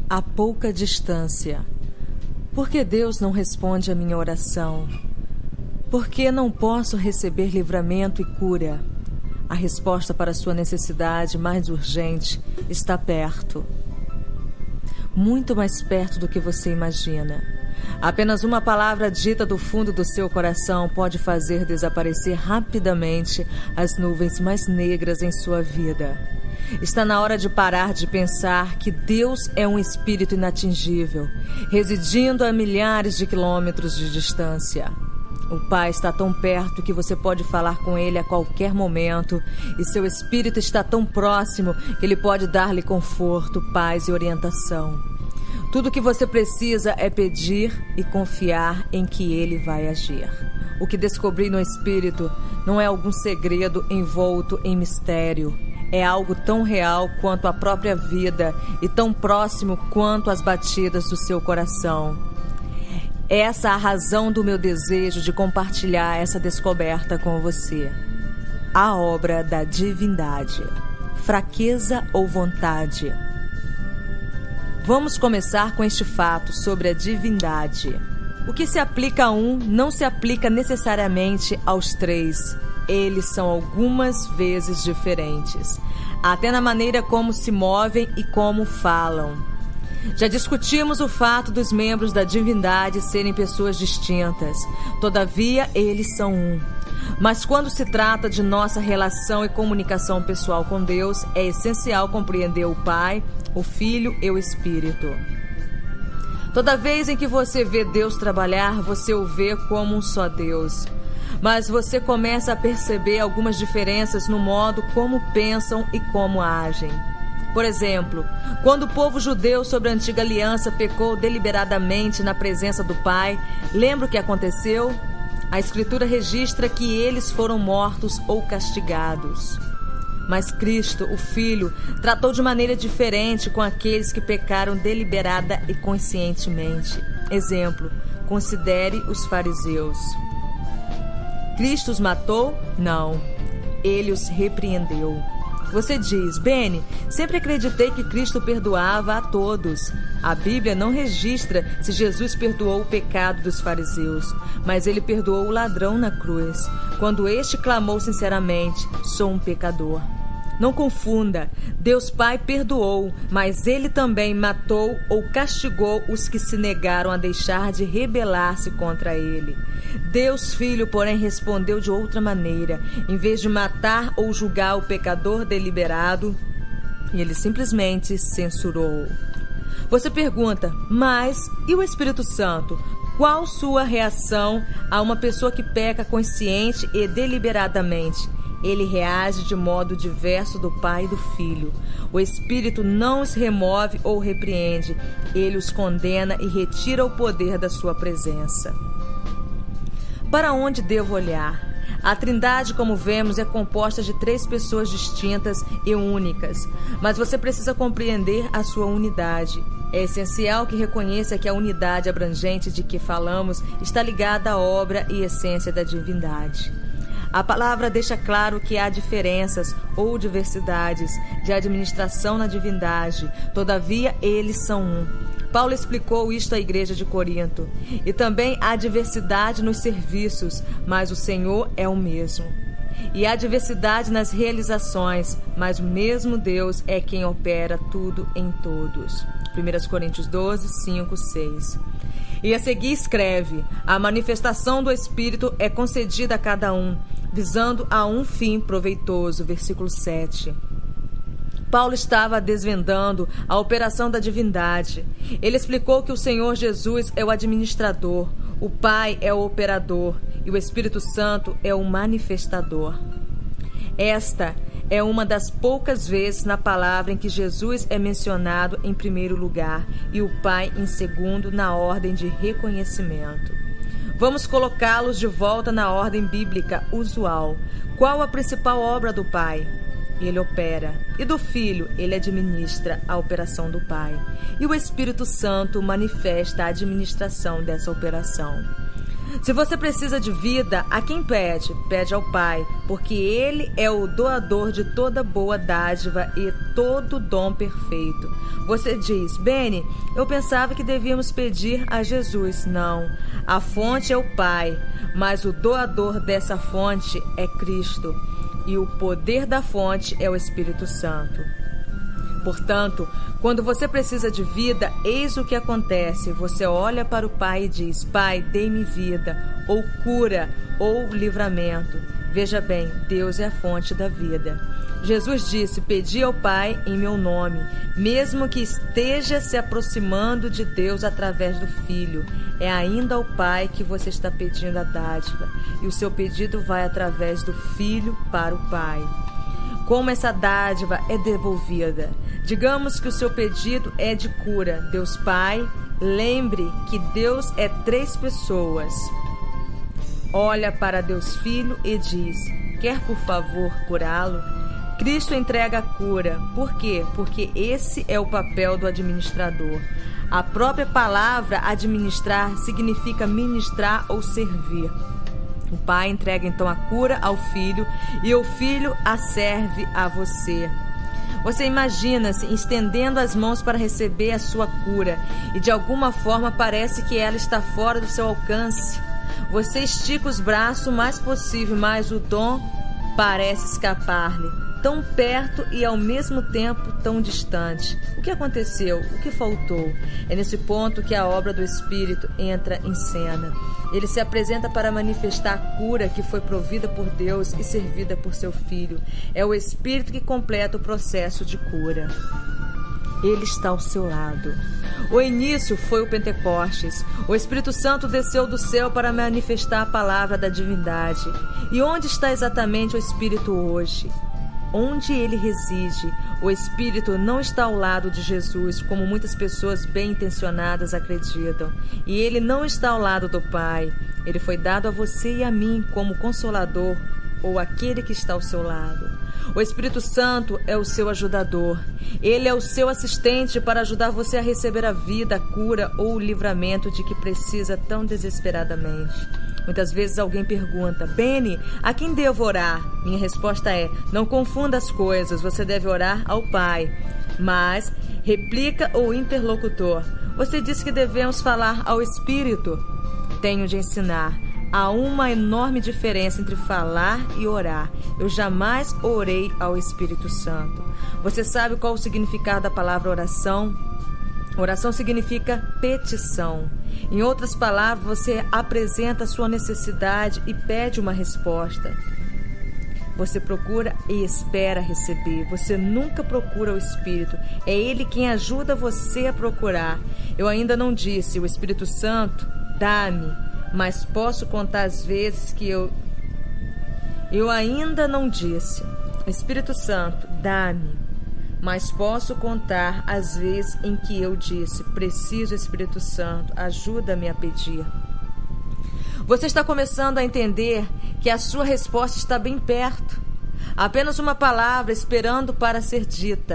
a pouca distância. Por que Deus não responde à minha oração? Por que não posso receber livramento e cura? A resposta para a sua necessidade mais urgente está perto. Muito mais perto do que você imagina. Apenas uma palavra dita do fundo do seu coração pode fazer desaparecer rapidamente as nuvens mais negras em sua vida. Está na hora de parar de pensar que Deus é um espírito inatingível, residindo a milhares de quilômetros de distância. O Pai está tão perto que você pode falar com Ele a qualquer momento, e seu espírito está tão próximo que Ele pode dar-lhe conforto, paz e orientação. Tudo o que você precisa é pedir e confiar em que Ele vai agir. O que descobri no Espírito não é algum segredo envolto em mistério. É algo tão real quanto a própria vida e tão próximo quanto as batidas do seu coração. Essa é a razão do meu desejo de compartilhar essa descoberta com você. A obra da divindade. Fraqueza ou vontade? Vamos começar com este fato sobre a divindade. O que se aplica a um não se aplica necessariamente aos três. Eles são algumas vezes diferentes, até na maneira como se movem e como falam. Já discutimos o fato dos membros da divindade serem pessoas distintas. Todavia, eles são um. Mas quando se trata de nossa relação e comunicação pessoal com Deus, é essencial compreender o Pai, o Filho e o Espírito. Toda vez em que você vê Deus trabalhar, você o vê como um só Deus. Mas você começa a perceber algumas diferenças no modo como pensam e como agem. Por exemplo, quando o povo judeu sob a antiga aliança pecou deliberadamente na presença do Pai, lembra o que aconteceu? A Escritura registra que eles foram mortos ou castigados. Mas Cristo, o Filho, tratou de maneira diferente com aqueles que pecaram deliberada e conscientemente. Exemplo, considere os fariseus. Cristo os matou? Não. Ele os repreendeu. Você diz, Beni, sempre acreditei que Cristo perdoava a todos. A Bíblia não registra se Jesus perdoou o pecado dos fariseus, mas ele perdoou o ladrão na cruz, quando este clamou sinceramente, sou um pecador. Não confunda, Deus Pai perdoou, mas ele também matou ou castigou os que se negaram a deixar de rebelar-se contra ele. Deus Filho, porém, respondeu de outra maneira. Em vez de matar ou julgar o pecador deliberado, ele simplesmente censurou. Você pergunta, mas e o Espírito Santo? Qual sua reação a uma pessoa que peca consciente e deliberadamente? Ele reage de modo diverso do Pai e do Filho. O Espírito não os remove ou repreende. Ele os condena e retira o poder da sua presença. Para onde devo olhar? A Trindade, como vemos, é composta de 3 pessoas distintas e únicas. Mas você precisa compreender a sua unidade. É essencial que reconheça que a unidade abrangente de que falamos está ligada à obra e essência da divindade. A palavra deixa claro que há diferenças ou diversidades de administração na divindade, todavia eles são um. Paulo explicou isto à igreja de Corinto. E também há diversidade nos serviços, mas o Senhor é o mesmo. E há diversidade nas realizações, mas o mesmo Deus é quem opera tudo em todos. 1 Coríntios 12, 5, 6. E a seguir escreve, a manifestação do Espírito é concedida a cada um, visando a um fim proveitoso. Versículo 7. Paulo estava desvendando a operação da divindade. Ele explicou que o Senhor Jesus é o administrador, o Pai é o operador e o Espírito Santo é o manifestador. Esta é uma das poucas vezes na palavra em que Jesus é mencionado em primeiro lugar e o Pai em segundo na ordem de reconhecimento. Vamos colocá-los de volta na ordem bíblica usual. Qual a principal obra do Pai? Ele opera. E do Filho, ele administra a operação do Pai. E o Espírito Santo manifesta a administração dessa operação. Se você precisa de vida, a quem pede? Pede ao Pai, porque Ele é o doador de toda boa dádiva e todo dom perfeito. Você diz, Beni, eu pensava que devíamos pedir a Jesus. Não, a fonte é o Pai, mas o doador dessa fonte é Cristo, e o poder da fonte é o Espírito Santo. Portanto, quando você precisa de vida, eis o que acontece. Você olha para o Pai e diz, Pai, dê-me vida, ou cura, ou livramento. Veja bem, Deus é a fonte da vida. Jesus disse, pedi ao Pai em meu nome, mesmo que esteja se aproximando de Deus através do Filho. É ainda ao Pai que você está pedindo a dádiva, e o seu pedido vai através do Filho para o Pai. Como essa dádiva é devolvida? Digamos que o seu pedido é de cura. Deus Pai, lembre que Deus é 3 pessoas. Olha para Deus Filho e diz, quer por favor curá-lo? Cristo entrega a cura. Por quê? Porque esse é o papel do administrador. A própria palavra administrar significa ministrar ou servir. O Pai entrega então a cura ao Filho e o Filho a serve a você. Você imagina-se estendendo as mãos para receber a sua cura e de alguma forma parece que ela está fora do seu alcance. Você estica os braços o mais possível, mas o dom parece escapar-lhe, tão perto e ao mesmo tempo tão distante. O que aconteceu? O que faltou? É nesse ponto que a obra do Espírito entra em cena. Ele se apresenta para manifestar a cura que foi provida por Deus e servida por seu Filho. É o Espírito que completa o processo de cura. Ele está ao seu lado. O início foi o Pentecostes. O Espírito Santo desceu do céu para manifestar a palavra da divindade. E onde está exatamente o Espírito hoje? Onde ele reside, o Espírito não está ao lado de Jesus, como muitas pessoas bem-intencionadas acreditam. E ele não está ao lado do Pai. Ele foi dado a você e a mim como Consolador, ou aquele que está ao seu lado. O Espírito Santo é o seu ajudador. Ele é o seu assistente para ajudar você a receber a vida, a cura ou o livramento de que precisa tão desesperadamente. Muitas vezes alguém pergunta, Beni, a quem devo orar? Minha resposta é, não confunda as coisas, você deve orar ao Pai. Mas, replica o interlocutor, você disse que devemos falar ao Espírito. Tenho de ensinar. Há uma enorme diferença entre falar e orar. Eu jamais orei ao Espírito Santo. Você sabe qual o significado da palavra oração? Oração significa petição. Em outras palavras, você apresenta a sua necessidade e pede uma resposta. Você procura e espera receber. Você nunca procura o Espírito. É Ele quem ajuda você a procurar. Eu ainda não disse, o Espírito Santo, dá-me, mas posso contar as vezes que eu ainda não disse, Espírito Santo, dá-me. Mas posso contar as vezes em que eu disse, preciso, Espírito Santo, ajuda-me a pedir. Você está começando a entender que a sua resposta está bem perto. Apenas uma palavra esperando para ser dita.